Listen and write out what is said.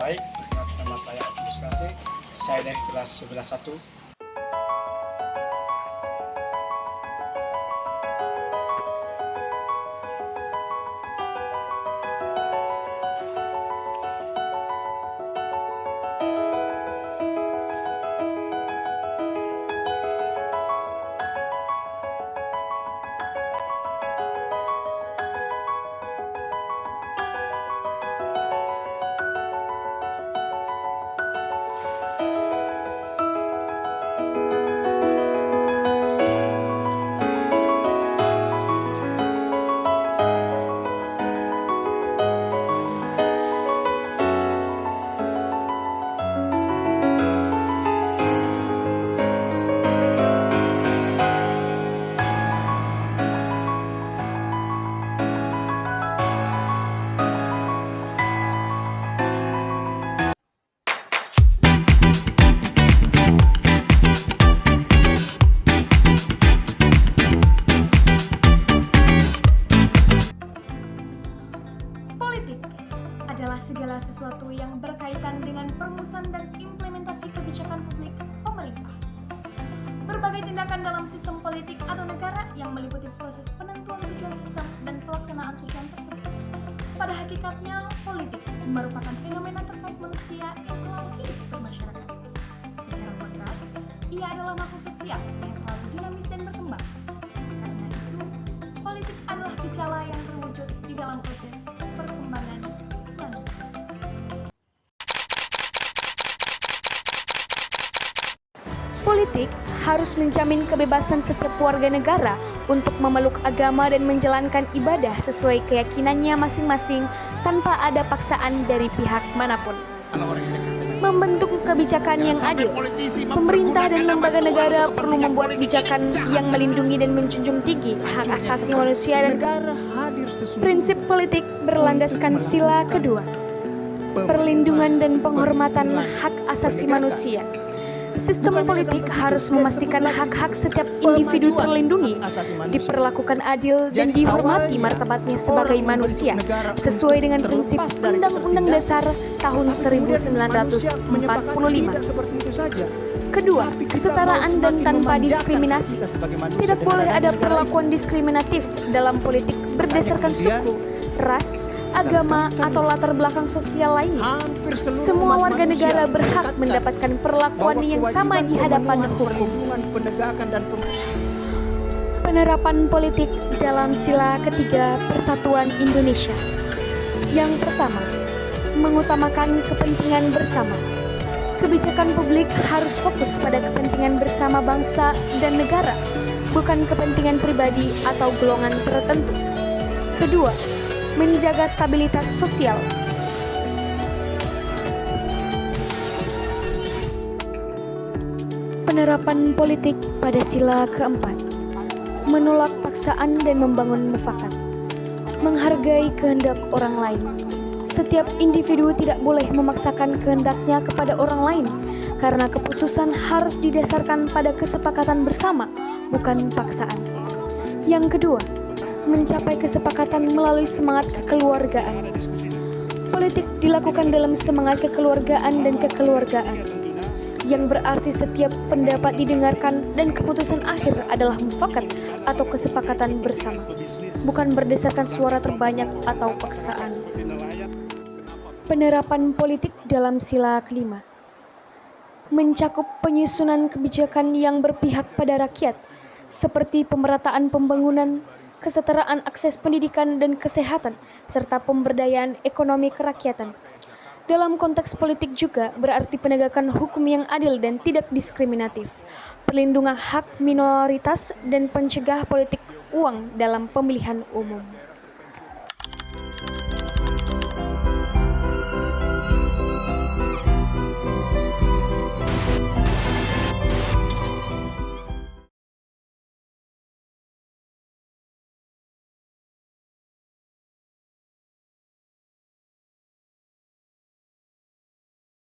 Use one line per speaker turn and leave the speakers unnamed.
Baik, nama saya Abdul Kasih. Saya dari kelas 11-1.
Politik adalah segala sesuatu yang berkaitan dengan perumusan dan implementasi kebijakan publik pemerintah. Berbagai tindakan dalam sistem politik atau negara yang meliputi proses penentuan tujuan sistem dan pelaksanaan tujuan tersebut. Pada hakikatnya, politik merupakan fenomena terkait manusia yang selalu hidup bermasyarakat. Secara kodrat, ia adalah makhluk sosial yang selalu dinamis dan berkembang. Karena itu, politik adalah gejala yang terwujud di dalam proses perkembangan manusia. Politik harus menjamin kebebasan setiap warga negara untuk memeluk agama dan menjalankan ibadah sesuai keyakinannya masing-masing tanpa ada paksaan dari pihak manapun. Membentuk kebijakan yang adil, pemerintah dan lembaga negara perlu membuat kebijakan yang melindungi dan menjunjung tinggi hak asasi manusia dan prinsip politik berlandaskan sila kedua, perlindungan dan penghormatan hak asasi manusia. Sistem politik harus memastikan hak-hak setiap individu terlindungi, diperlakukan adil dan dihormati martabatnya sebagai manusia sesuai dengan prinsip Undang-Undang Dasar tahun 1945. Kedua, kesetaraan dan tanpa diskriminasi. Tidak boleh ada perlakuan diskriminatif dalam politik berdasarkan suku, ras, agama, atau latar belakang sosial lainnya. Semua warga negara berhak mendapatkan perlakuan yang sama di hadapan hukum. Penerapan politik dalam sila ketiga Persatuan Indonesia. Yang pertama, mengutamakan kepentingan bersama. Kebijakan publik harus fokus pada kepentingan bersama bangsa dan negara, bukan kepentingan pribadi atau golongan tertentu. Kedua, menjaga stabilitas sosial. Penerapan politik pada sila keempat. Menolak paksaan dan membangun mufakat. Menghargai kehendak orang lain. Setiap individu tidak boleh memaksakan kehendaknya kepada orang lain, karena keputusan harus didasarkan pada kesepakatan bersama, bukan paksaan. Yang kedua, mencapai kesepakatan melalui semangat kekeluargaan. Politik dilakukan dalam semangat kekeluargaan dan kekeluargaan, yang berarti setiap pendapat didengarkan dan keputusan akhir adalah mufakat atau kesepakatan bersama, bukan berdasarkan suara terbanyak atau paksaan. Penerapan politik dalam sila kelima. Mencakup penyusunan kebijakan yang berpihak pada rakyat, seperti pemerataan pembangunan, kesetaraan akses pendidikan dan kesehatan, serta pemberdayaan ekonomi kerakyatan. Dalam konteks politik juga berarti penegakan hukum yang adil dan tidak diskriminatif, perlindungan hak minoritas, dan pencegah politik uang dalam pemilihan umum.